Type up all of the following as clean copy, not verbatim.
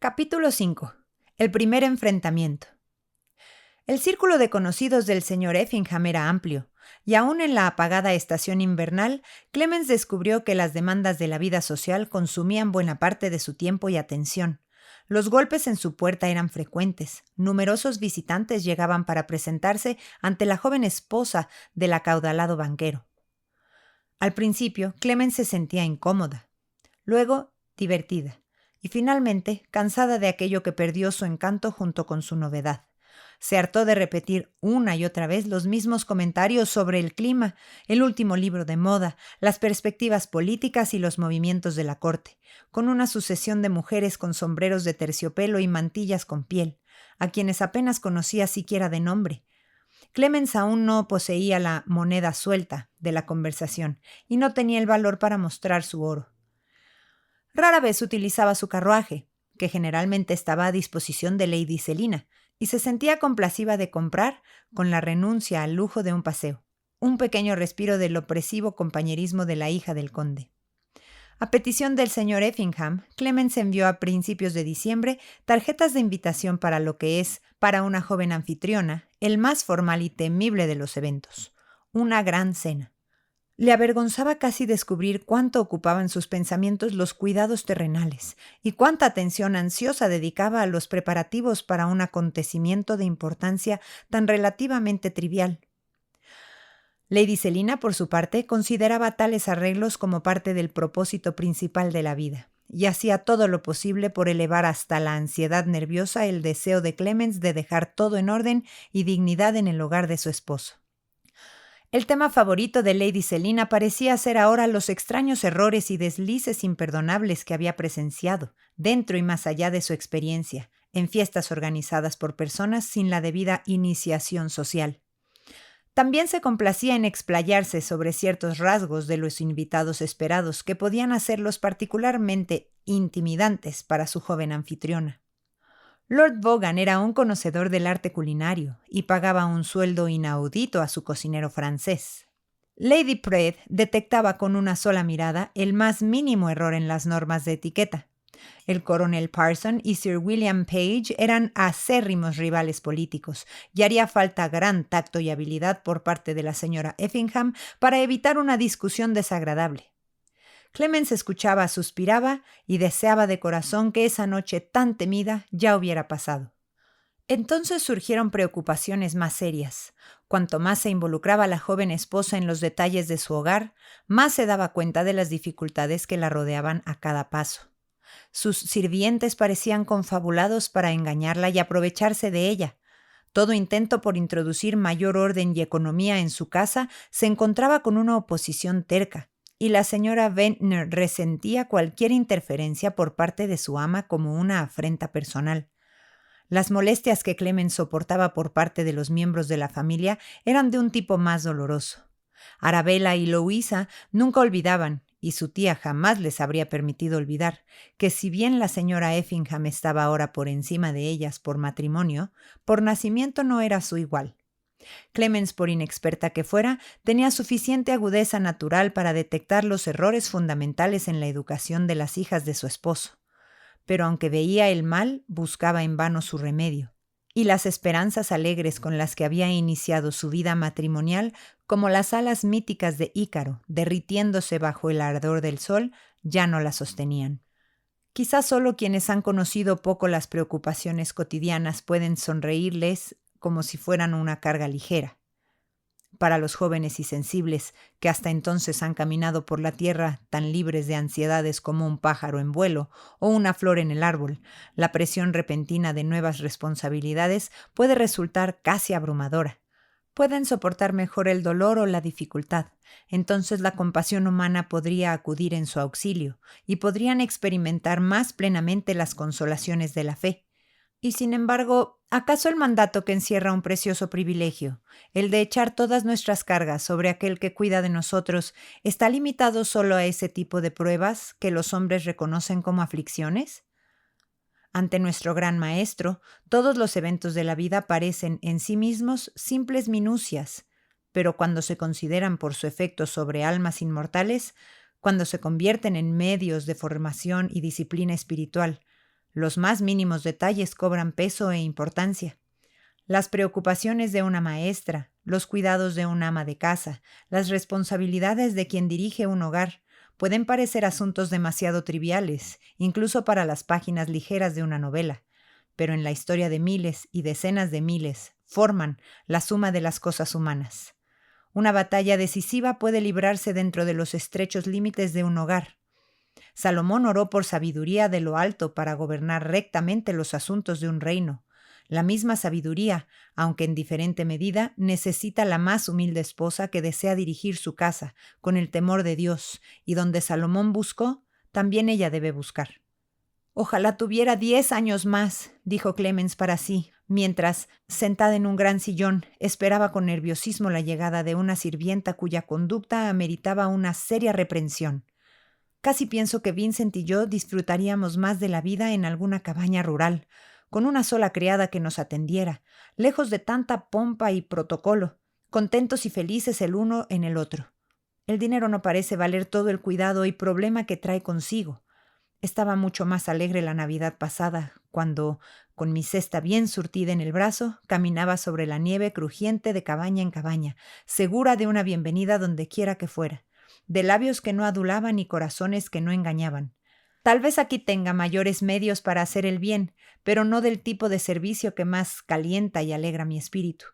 Capítulo 5. El primer enfrentamiento. El círculo de conocidos del señor Effingham era amplio, y aún en la apagada estación invernal, Clemens descubrió que las demandas de la vida social consumían buena parte de su tiempo y atención. Los golpes en su puerta eran frecuentes. Numerosos visitantes llegaban para presentarse ante la joven esposa del acaudalado banquero. Al principio, Clemens se sentía incómoda, luego divertida, y finalmente cansada de aquello que perdió su encanto junto con su novedad. Se hartó de repetir una y otra vez los mismos comentarios sobre el clima, el último libro de moda, las perspectivas políticas y los movimientos de la corte, con una sucesión de mujeres con sombreros de terciopelo y mantillas con piel, a quienes apenas conocía siquiera de nombre. Clemens aún no poseía la moneda suelta de la conversación y no tenía el valor para mostrar su oro. Rara vez utilizaba su carruaje, que generalmente estaba a disposición de Lady Selina, y se sentía complaciva de comprar, con la renuncia al lujo de un paseo, un pequeño respiro del opresivo compañerismo de la hija del conde. A petición del señor Effingham, Clemens envió a principios de diciembre tarjetas de invitación para lo que es, para una joven anfitriona, el más formal y temible de los eventos, una gran cena. Le avergonzaba casi descubrir cuánto ocupaban sus pensamientos los cuidados terrenales y cuánta atención ansiosa dedicaba a los preparativos para un acontecimiento de importancia tan relativamente trivial. Lady Selina, por su parte, consideraba tales arreglos como parte del propósito principal de la vida, y hacía todo lo posible por elevar hasta la ansiedad nerviosa el deseo de Clemens de dejar todo en orden y dignidad en el hogar de su esposo. El tema favorito de Lady Selina parecía ser ahora los extraños errores y deslices imperdonables que había presenciado, dentro y más allá de su experiencia, en fiestas organizadas por personas sin la debida iniciación social. También se complacía en explayarse sobre ciertos rasgos de los invitados esperados que podían hacerlos particularmente intimidantes para su joven anfitriona. Lord Vaughan era un conocedor del arte culinario y pagaba un sueldo inaudito a su cocinero francés. Lady Praed detectaba con una sola mirada el más mínimo error en las normas de etiqueta. El coronel Parson y Sir William Page eran acérrimos rivales políticos, y haría falta gran tacto y habilidad por parte de la señora Effingham para evitar una discusión desagradable. Clemens escuchaba, suspiraba y deseaba de corazón que esa noche tan temida ya hubiera pasado. Entonces surgieron preocupaciones más serias. Cuanto más se involucraba la joven esposa en los detalles de su hogar, más se daba cuenta de las dificultades que la rodeaban a cada paso. Sus sirvientes parecían confabulados para engañarla y aprovecharse de ella. Todo intento por introducir mayor orden y economía en su casa se encontraba con una oposición terca, y la señora Ventnor resentía cualquier interferencia por parte de su ama como una afrenta personal. Las molestias que Clemens soportaba por parte de los miembros de la familia eran de un tipo más doloroso. Arabella y Louisa nunca olvidaban, y su tía jamás les habría permitido olvidar, que si bien la señora Effingham estaba ahora por encima de ellas por matrimonio, por nacimiento no era su igual. Clemens, por inexperta que fuera, tenía suficiente agudeza natural para detectar los errores fundamentales en la educación de las hijas de su esposo. Pero aunque veía el mal, buscaba en vano su remedio. Y las esperanzas alegres con las que había iniciado su vida matrimonial, como las alas míticas de Ícaro, derritiéndose bajo el ardor del sol, ya no la sostenían. Quizás solo quienes han conocido poco las preocupaciones cotidianas pueden sonreírles como si fueran una carga ligera. Para los jóvenes y sensibles, que hasta entonces han caminado por la tierra tan libres de ansiedades como un pájaro en vuelo o una flor en el árbol, la presión repentina de nuevas responsabilidades puede resultar casi abrumadora. Pueden soportar mejor el dolor o la dificultad. Entonces la compasión humana podría acudir en su auxilio y podrían experimentar más plenamente las consolaciones de la fe. Y sin embargo, ¿acaso el mandato que encierra un precioso privilegio, el de echar todas nuestras cargas sobre aquel que cuida de nosotros, está limitado solo a ese tipo de pruebas que los hombres reconocen como aflicciones? Ante nuestro gran maestro, todos los eventos de la vida parecen en sí mismos simples minucias, pero cuando se consideran por su efecto sobre almas inmortales, cuando se convierten en medios de formación y disciplina espiritual, Los más mínimos detalles cobran peso e importancia. Las preocupaciones de una maestra, los cuidados de un ama de casa, las responsabilidades de quien dirige un hogar, pueden parecer asuntos demasiado triviales, incluso para las páginas ligeras de una novela, pero en la historia de miles y decenas de miles forman la suma de las cosas humanas. Una batalla decisiva puede librarse dentro de los estrechos límites de un hogar. Salomón oró por sabiduría de lo alto para gobernar rectamente los asuntos de un reino. La misma sabiduría, aunque en diferente medida, necesita la más humilde esposa que desea dirigir su casa con el temor de Dios, y donde Salomón buscó, también ella debe buscar. «Ojalá tuviera 10 años más», dijo Clemens para sí, mientras, sentada en un gran sillón, esperaba con nerviosismo la llegada de una sirvienta cuya conducta ameritaba una seria reprensión. Casi pienso que Vincent y yo disfrutaríamos más de la vida en alguna cabaña rural, con una sola criada que nos atendiera, lejos de tanta pompa y protocolo, contentos y felices el uno en el otro. El dinero no parece valer todo el cuidado y problema que trae consigo. Estaba mucho más alegre la Navidad pasada, cuando, con mi cesta bien surtida en el brazo, caminaba sobre la nieve crujiente de cabaña en cabaña, segura de una bienvenida donde quiera que fuera, de labios que no adulaban y corazones que no engañaban. Tal vez aquí tenga mayores medios para hacer el bien, pero no del tipo de servicio que más calienta y alegra mi espíritu.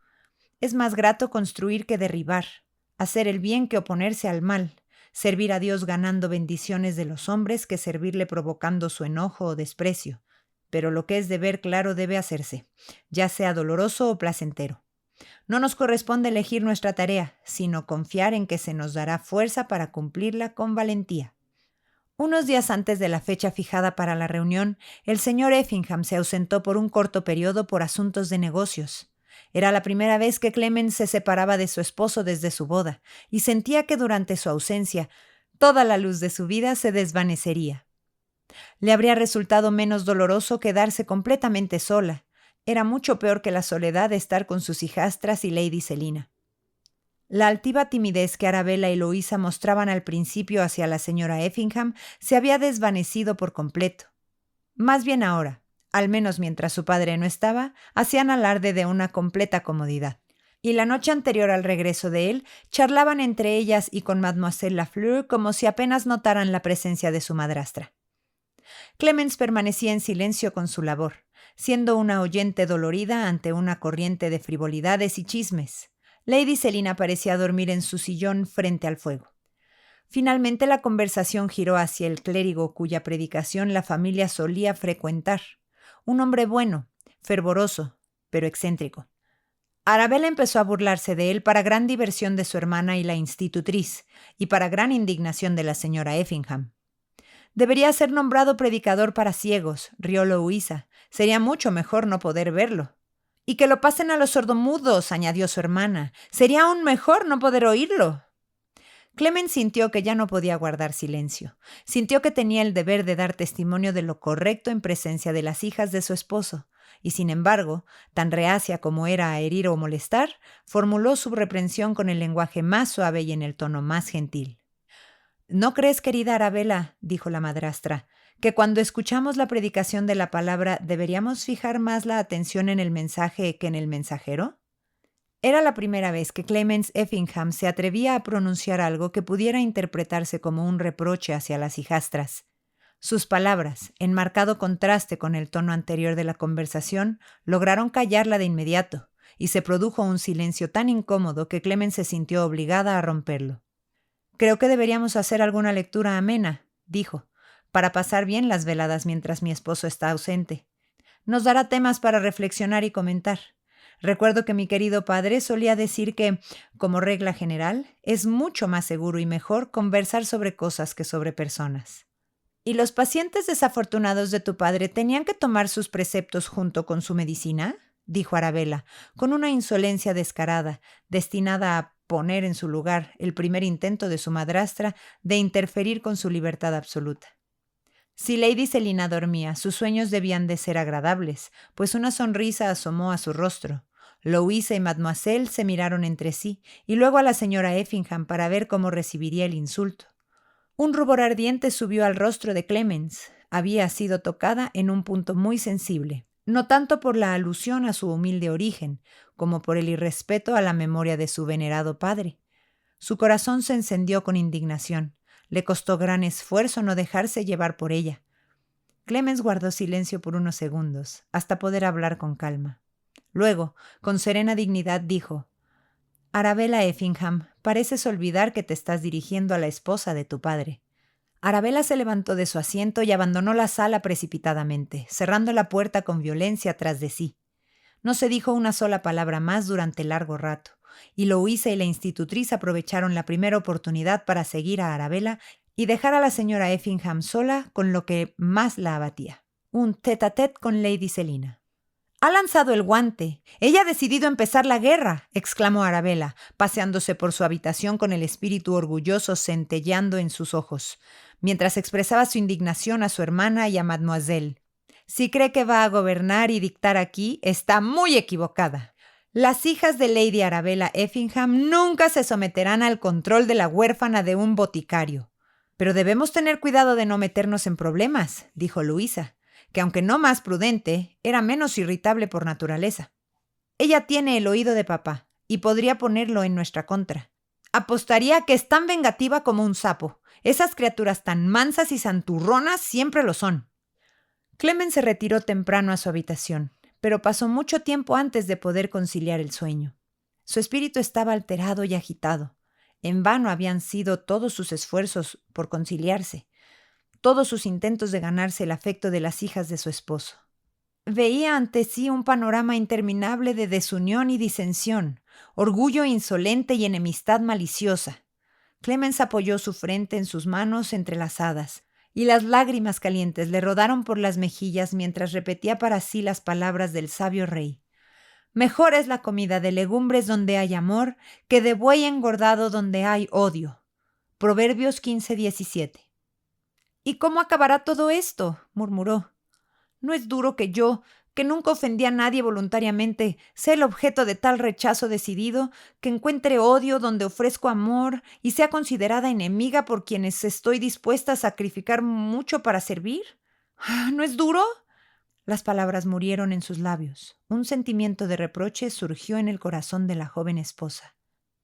Es más grato construir que derribar, hacer el bien que oponerse al mal, servir a Dios ganando bendiciones de los hombres que servirle provocando su enojo o desprecio. Pero lo que es de ver claro debe hacerse, ya sea doloroso o placentero. No nos corresponde elegir nuestra tarea, sino confiar en que se nos dará fuerza para cumplirla con valentía. Unos días antes de la fecha fijada para la reunión, el señor Effingham se ausentó por un corto periodo por asuntos de negocios. Era la primera vez que Clemens se separaba de su esposo desde su boda, y sentía que durante su ausencia toda la luz de su vida se desvanecería. Le habría resultado menos doloroso quedarse completamente sola. Era mucho peor que la soledad de estar con sus hijastras y Lady Selina. La altiva timidez que Arabella y Louisa mostraban al principio hacia la señora Effingham se había desvanecido por completo. Más bien ahora, al menos mientras su padre no estaba, hacían alarde de una completa comodidad. Y la noche anterior al regreso de él, charlaban entre ellas y con Mademoiselle Lafleur como si apenas notaran la presencia de su madrastra. Clemens permanecía en silencio con su labor, siendo una oyente dolorida ante una corriente de frivolidades y chismes. Lady Selina parecía dormir en su sillón frente al fuego. Finalmente la conversación giró hacia el clérigo cuya predicación la familia solía frecuentar. Un hombre bueno, fervoroso, pero excéntrico. Arabella empezó a burlarse de él para gran diversión de su hermana y la institutriz, y para gran indignación de la señora Effingham. «Debería ser nombrado predicador para ciegos», rió Louisa. «Sería mucho mejor no poder verlo». «Y que lo pasen a los sordomudos», añadió su hermana. «Sería aún mejor no poder oírlo». Clemens sintió que ya no podía guardar silencio. Sintió que tenía el deber de dar testimonio de lo correcto en presencia de las hijas de su esposo, y sin embargo, tan reacia como era a herir o molestar, formuló su reprensión con el lenguaje más suave y en el tono más gentil. «¿No crees, querida Arabella?», dijo la madrastra, «que cuando escuchamos la predicación de la palabra deberíamos fijar más la atención en el mensaje que en el mensajero?» Era la primera vez que Clemens Effingham se atrevía a pronunciar algo que pudiera interpretarse como un reproche hacia las hijastras. Sus palabras, en marcado contraste con el tono anterior de la conversación, lograron callarla de inmediato, y se produjo un silencio tan incómodo que Clemens se sintió obligada a romperlo. «Creo que deberíamos hacer alguna lectura amena», dijo, «para pasar bien las veladas mientras mi esposo está ausente. Nos dará temas para reflexionar y comentar. Recuerdo que mi querido padre solía decir que, como regla general, es mucho más seguro y mejor conversar sobre cosas que sobre personas». «¿Y los pacientes desafortunados de tu padre tenían que tomar sus preceptos junto con su medicina?», dijo Arabella, con una insolencia descarada, destinada a poner en su lugar el primer intento de su madrastra de interferir con su libertad absoluta. Si Lady Selina dormía, sus sueños debían de ser agradables, pues una sonrisa asomó a su rostro. Louisa y Mademoiselle se miraron entre sí, y luego a la señora Effingham para ver cómo recibiría el insulto. Un rubor ardiente subió al rostro de Clemens. había sido tocada en un punto muy sensible, no tanto por la alusión a su humilde origen, como por el irrespeto a la memoria de su venerado padre. Su corazón se encendió con indignación. Le costó gran esfuerzo no dejarse llevar por ella. Clemens guardó silencio por unos segundos, hasta poder hablar con calma. Luego, con serena dignidad, dijo: «Arabella Effingham, pareces olvidar que te estás dirigiendo a la esposa de tu padre». Arabella se levantó de su asiento y abandonó la sala precipitadamente, cerrando la puerta con violencia tras de sí. No se dijo una sola palabra más durante largo rato, y Louisa y la institutriz aprovecharon la primera oportunidad para seguir a Arabella y dejar a la señora Effingham sola con lo que más la abatía: un tête-à-tête con Lady Selina. «Ha lanzado el guante. Ella ha decidido empezar la guerra», exclamó Arabella, paseándose por su habitación con el espíritu orgulloso centelleando en sus ojos, mientras expresaba su indignación a su hermana y a Mademoiselle. «Si cree que va a gobernar y dictar aquí, está muy equivocada. Las hijas de Lady Arabella Effingham nunca se someterán al control de la huérfana de un boticario». «Pero debemos tener cuidado de no meternos en problemas», dijo Luisa, que aunque no más prudente, era menos irritable por naturaleza. «Ella tiene el oído de papá y podría ponerlo en nuestra contra. Apostaría que es tan vengativa como un sapo. Esas criaturas tan mansas y santurronas siempre lo son». Clemens se retiró temprano a su habitación, pero pasó mucho tiempo antes de poder conciliar el sueño. Su espíritu estaba alterado y agitado. En vano habían sido todos sus esfuerzos por conciliarse, todos sus intentos de ganarse el afecto de las hijas de su esposo. Veía ante sí un panorama interminable de desunión y disensión, orgullo insolente y enemistad maliciosa. Clemens apoyó su frente en sus manos entrelazadas, y las lágrimas calientes le rodaron por las mejillas mientras repetía para sí las palabras del sabio rey: «Mejor es la comida de legumbres donde hay amor que de buey engordado donde hay odio». Proverbios 15:17. «¿Y cómo acabará todo esto?», murmuró. «¿No es duro que yo, que nunca ofendí a nadie voluntariamente, sea el objeto de tal rechazo decidido, que encuentre odio donde ofrezco amor y sea considerada enemiga por quienes estoy dispuesta a sacrificar mucho para servir? ¿No es duro?». Las palabras murieron en sus labios. Un sentimiento de reproche surgió en el corazón de la joven esposa.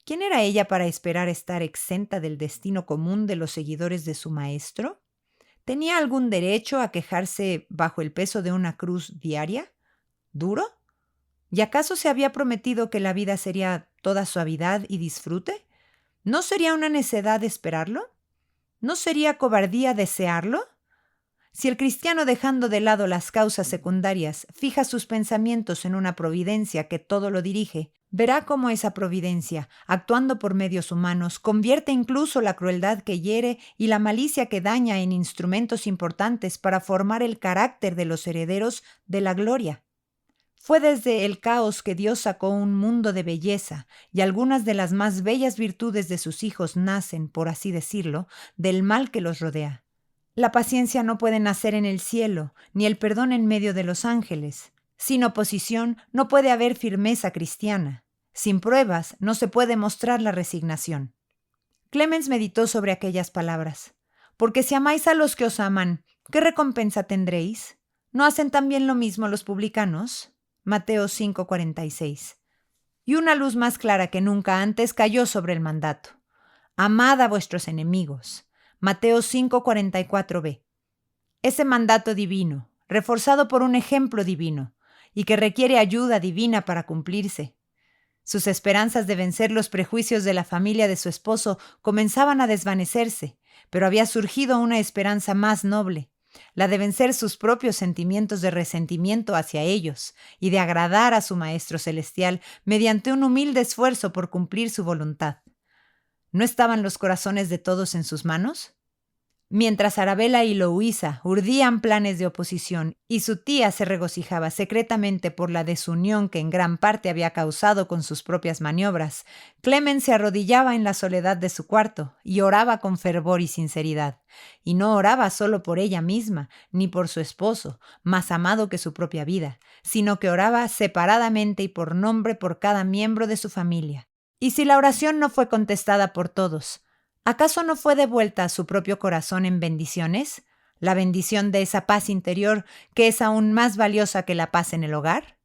¿Quién era ella para esperar estar exenta del destino común de los seguidores de su maestro? ¿Tenía algún derecho a quejarse bajo el peso de una cruz diaria? ¿Duro? ¿Y acaso se había prometido que la vida sería toda suavidad y disfrute? ¿No sería una necedad esperarlo? ¿No sería cobardía desearlo? Si el cristiano, dejando de lado las causas secundarias, fija sus pensamientos en una providencia que todo lo dirige, verá cómo esa providencia, actuando por medios humanos, convierte incluso la crueldad que hiere y la malicia que daña en instrumentos importantes para formar el carácter de los herederos de la gloria. Fue desde el caos que Dios sacó un mundo de belleza, y algunas de las más bellas virtudes de sus hijos nacen, por así decirlo, del mal que los rodea. La paciencia no puede nacer en el cielo, ni el perdón en medio de los ángeles. Sin oposición no puede haber firmeza cristiana. Sin pruebas no se puede mostrar la resignación. Clemens meditó sobre aquellas palabras. «Porque si amáis a los que os aman, ¿qué recompensa tendréis? ¿No hacen también lo mismo los publicanos?». Mateo 5:46. Y una luz más clara que nunca antes cayó sobre el mandato. «Amad a vuestros enemigos». Mateo 5:44b. Ese mandato divino, reforzado por un ejemplo divino, y que requiere ayuda divina para cumplirse. Sus esperanzas de vencer los prejuicios de la familia de su esposo comenzaban a desvanecerse, pero había surgido una esperanza más noble, la de vencer sus propios sentimientos de resentimiento hacia ellos y de agradar a su Maestro Celestial mediante un humilde esfuerzo por cumplir su voluntad. ¿No estaban los corazones de todos en sus manos? Mientras Arabella y Louisa urdían planes de oposición y su tía se regocijaba secretamente por la desunión que en gran parte había causado con sus propias maniobras, Clemens se arrodillaba en la soledad de su cuarto y oraba con fervor y sinceridad. Y no oraba solo por ella misma, ni por su esposo, más amado que su propia vida, sino que oraba separadamente y por nombre por cada miembro de su familia. Y si la oración no fue contestada por todos, ¿acaso no fue devuelta a su propio corazón en bendiciones? la bendición de esa paz interior que es aún más valiosa que la paz en el hogar?